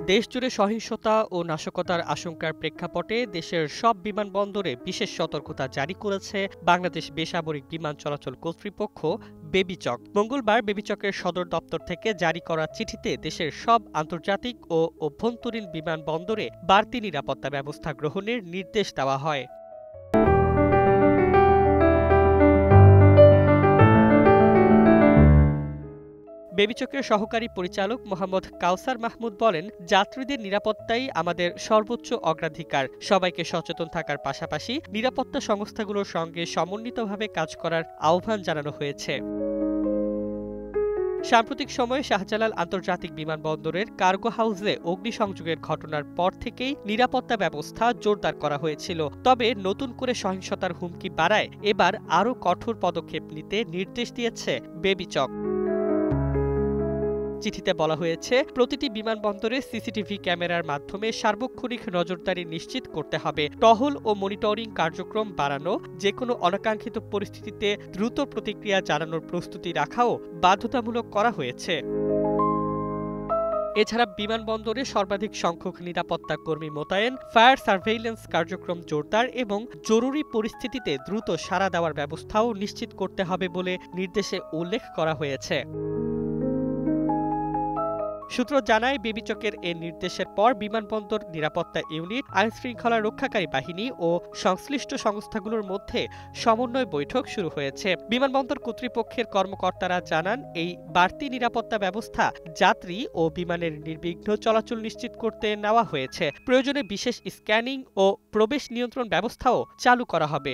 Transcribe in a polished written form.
দেশজুড়ে সহিংসতা ও নাশকতার আশঙ্কার প্রেক্ষাপটে দেশের সব বিমানবন্দরে বিশেষ সতর্কতা জারি করেছে বাংলাদেশ বেসামরিক বিমান চলাচল কর্তৃপক্ষ বেবিচক। মঙ্গলবার বেবিচকের সদর দপ্তর থেকে জারি করা চিঠিতে দেশের সব আন্তর্জাতিক ও অভ্যন্তরীণ বিমানবন্দরে বাড়তি নিরাপত্তা ব্যবস্থা গ্রহণের নির্দেশ দেওয়া হয়। বেবিচকের সহকারী পরিচালক মোহাম্মদ কাউসার মাহমুদ বলেন, যাত্রীদের নিরাপত্তাই আমাদের সর্বোচ্চ অগ্রাধিকার। সবাইকে সচেতন থাকার পাশাপাশি নিরাপত্তা সংস্থাগুলোর সঙ্গে সমন্বিতভাবে কাজ করার আহ্বান জানানো হয়েছে। সাম্প্রতিক সময়ে শাহজালাল আন্তর্জাতিক বিমানবন্দরের কার্গো হাউসে অগ্নিসংযোগের ঘটনার পর থেকেই নিরাপত্তা ব্যবস্থা জোরদার করা হয়েছিল। তবে নতুন করে সহিংসতার হুমকি বাড়ায় এবার আরও কঠোর পদক্ষেপ নিতে নির্দেশ দিয়েছে বেবিচক। চিঠিতে বলা হয়েছে, প্রতিটি বিমানবন্দরে সিসিটিভি ক্যামেরার মাধ্যমে সার্বক্ষণিক নজরদারি নিশ্চিত করতে হবে। টহল ও মনিটরিং কার্যক্রম বাড়ানো, যেকোনো অনাকাঙ্ক্ষিত পরিস্থিতিতে দ্রুত প্রতিক্রিয়া জানানোর প্রস্তুতি রাখাও বাধ্যতামূলক করা হয়েছে। এছাড়া বিমানবন্দরে সর্বাধিক সংখ্যক নিরাপত্তা কর্মী মোতায়েন, ফায়ার সার্ভেইলেন্স কার্যক্রম জোরদার এবং জরুরি পরিস্থিতিতে দ্রুত সাড়া দেওয়ার ব্যবস্থাও নিশ্চিত করতে হবে বলে নির্দেশে উল্লেখ করা হয়েছে। সূত্র জানায়, বেবিচকের এ নির্দেশের পর বিমানবন্দর নিরাপত্তা ইউনিট, আইনশৃঙ্খলা রক্ষাকারী বাহিনী ও সংশ্লিষ্ট সংস্থাগুলোর মধ্যে সমন্বয় বৈঠক শুরু হয়েছে। বিমানবন্দর কর্তৃপক্ষের কর্মকর্তারা জানান, এই বাড়তি নিরাপত্তা ব্যবস্থা যাত্রী ও বিমানের নির্বিঘ্ন চলাচল নিশ্চিত করতে নেওয়া হয়েছে। প্রয়োজনে বিশেষ স্ক্যানিং ও প্রবেশ নিয়ন্ত্রণ ব্যবস্থাও চালু করা হবে।